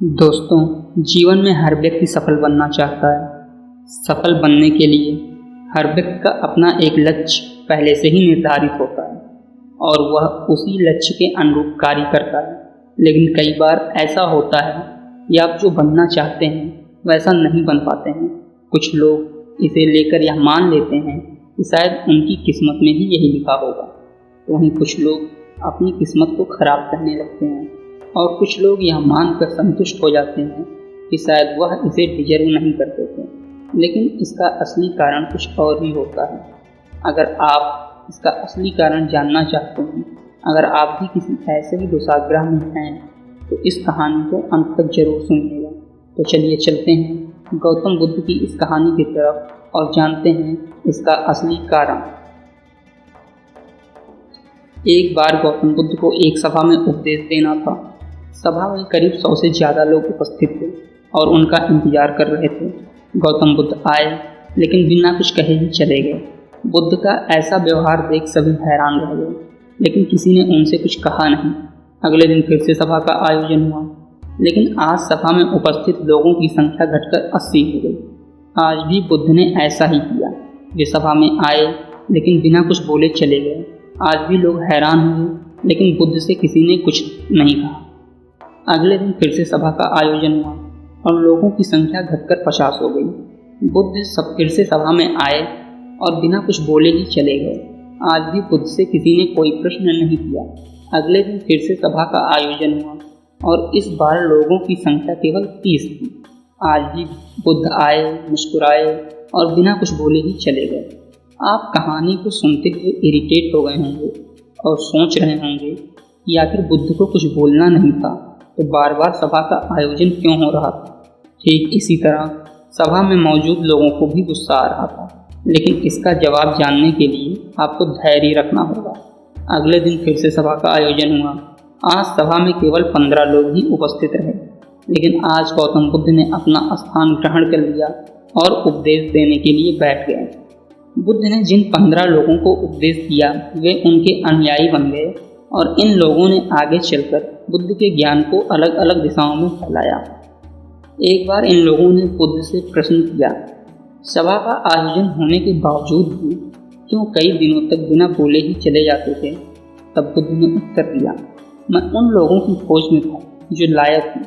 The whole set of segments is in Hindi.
दोस्तों, जीवन में हर व्यक्ति सफल बनना चाहता है। सफल बनने के लिए हर व्यक्ति का अपना एक लक्ष्य पहले से ही निर्धारित होता है और वह उसी लक्ष्य के अनुरूप कार्य करता है। लेकिन कई बार ऐसा होता है कि आप जो बनना चाहते हैं वैसा नहीं बन पाते हैं। कुछ लोग इसे लेकर यह मान लेते हैं कि शायद उनकी किस्मत में ही यही लिखा होगा, वहीं कुछ लोग अपनी किस्मत को खराब करने लगते हैं और कुछ लोग यह मानकर संतुष्ट हो जाते हैं कि शायद वह इसे डिजर्व नहीं करते थे। लेकिन इसका असली कारण कुछ और ही होता है। अगर आप इसका असली कारण जानना चाहते हैं, अगर आप भी किसी ऐसे ही दुराग्रह में हैं, तो इस कहानी को अंत तक जरूर सुनिएगा। तो चलिए चलते हैं गौतम बुद्ध की इस कहानी की तरफ और जानते हैं इसका असली कारण। एक बार गौतम बुद्ध को एक सभा में उपदेश देना था। सभा में करीब 100 से ज़्यादा लोग उपस्थित थे और उनका इंतजार कर रहे थे। गौतम बुद्ध आए, लेकिन बिना कुछ कहे ही चले गए। बुद्ध का ऐसा व्यवहार देख सभी हैरान रह गए, लेकिन किसी ने उनसे कुछ कहा नहीं। अगले दिन फिर से सभा का आयोजन हुआ, लेकिन आज सभा में उपस्थित लोगों की संख्या घटकर 80 हो गई। आज भी बुद्ध ने ऐसा ही किया। वे सभा में आए, लेकिन बिना कुछ बोले चले गए। आज भी लोग हैरान हुए, लेकिन बुद्ध से किसी ने कुछ नहीं कहा। अगले दिन फिर से सभा का आयोजन हुआ और लोगों की संख्या घटकर 50 हो गई। बुद्ध सब फिर से सभा में आए और बिना कुछ बोले ही चले गए। आज भी बुद्ध से किसी ने कोई प्रश्न नहीं किया। अगले दिन फिर से सभा का आयोजन हुआ और इस बार लोगों की संख्या केवल 30 थी। आज भी बुद्ध आए, मुस्कुराए और बिना कुछ बोले ही चले गए। आप कहानी को सुनते हुए इरिटेट हो गए होंगे और सोच रहे होंगे कि आखिर बुद्ध को कुछ बोलना नहीं था तो बार बार सभा का आयोजन क्यों हो रहा था। ठीक इसी तरह सभा में मौजूद लोगों को भी गुस्सा आ रहा था, लेकिन इसका जवाब जानने के लिए आपको धैर्य रखना होगा। अगले दिन फिर से सभा का आयोजन हुआ। आज सभा में केवल 15 लोग ही उपस्थित रहे, लेकिन आज गौतम बुद्ध ने अपना स्थान ग्रहण कर लिया और उपदेश देने के लिए बैठ गए। बुद्ध ने जिन 15 लोगों को उपदेश दिया वे उनके अनुयायी बन गए और इन लोगों ने आगे चलकर बुद्ध के ज्ञान को अलग अलग दिशाओं में फैलाया। एक बार इन लोगों ने बुद्ध से प्रश्न किया, सभा का आयोजन होने के बावजूद भी क्यों कई दिनों तक बिना बोले ही चले जाते थे। तब बुद्ध ने उत्तर दिया, मैं उन लोगों की खोज में था जो लायक थे।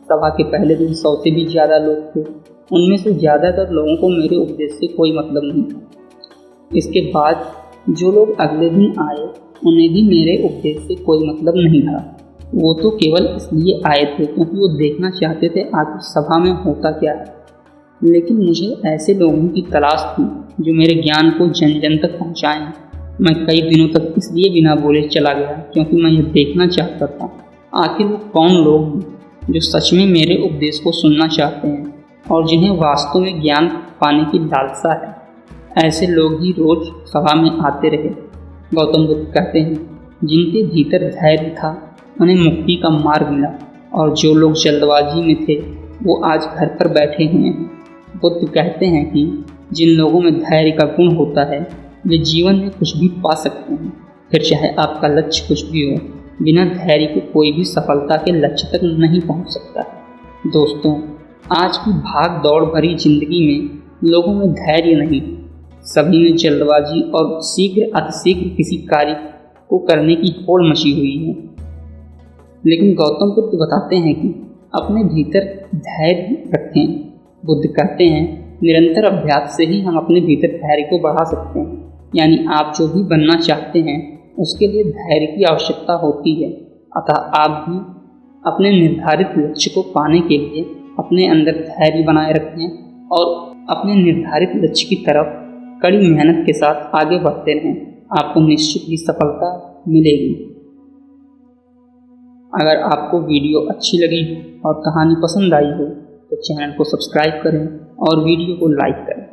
सभा के पहले दिन 100 से भी ज़्यादा लोग थे। उनमें से ज़्यादातर लोगों को मेरे उपदेश से कोई मतलब नहीं था। इसके बाद जो लोग अगले दिन आए उन्हें भी मेरे उपदेश से कोई मतलब नहीं था। वो तो केवल इसलिए आए थे क्योंकि वो देखना चाहते थे आखिर सभा में होता क्या है। लेकिन मुझे ऐसे लोगों की तलाश थी जो मेरे ज्ञान को जन जन तक पहुँचाएँ। मैं कई दिनों तक इसलिए बिना बोले चला गया क्योंकि मैं ये देखना चाहता था आखिर वो कौन लोग हैं जो सच में मेरे उपदेश को सुनना चाहते हैं और जिन्हें वास्तव में ज्ञान पाने की लालसा है। ऐसे लोग ही रोज सभा में आते रहे। गौतम बुद्ध कहते हैं, जिनके भीतर धैर्य था उन्हें मुक्ति का मार्ग मिला और जो लोग जल्दबाजी में थे वो आज घर पर बैठे हुए हैं। बुद्ध कहते हैं कि जिन लोगों में धैर्य का गुण होता है वे जीवन में कुछ भी पा सकते हैं, फिर चाहे आपका लक्ष्य कुछ भी हो। बिना धैर्य के कोई भी सफलता के लक्ष्य तक नहीं पहुंच सकता। दोस्तों, आज की भाग दौड़ भरी जिंदगी में लोगों में धैर्य नहीं, सभी में जल्दबाजी और शीघ्र अतिशीघ्र किसी कार्य को करने की होड़ मची हुई है। लेकिन गौतम बुद्ध बताते हैं कि अपने भीतर धैर्य रखें। बुद्ध कहते हैं, निरंतर अभ्यास से ही हम अपने भीतर धैर्य को बढ़ा सकते हैं। यानी आप जो भी बनना चाहते हैं उसके लिए धैर्य की आवश्यकता होती है। अतः आप भी अपने निर्धारित लक्ष्य को पाने के लिए अपने अंदर धैर्य बनाए रखें और अपने निर्धारित लक्ष्य की तरफ कड़ी मेहनत के साथ आगे बढ़ते रहें। आपको निश्चित ही सफलता मिलेगी। अगर आपको वीडियो अच्छी लगी हो और कहानी पसंद आई हो तो चैनल को सब्सक्राइब करें और वीडियो को लाइक करें।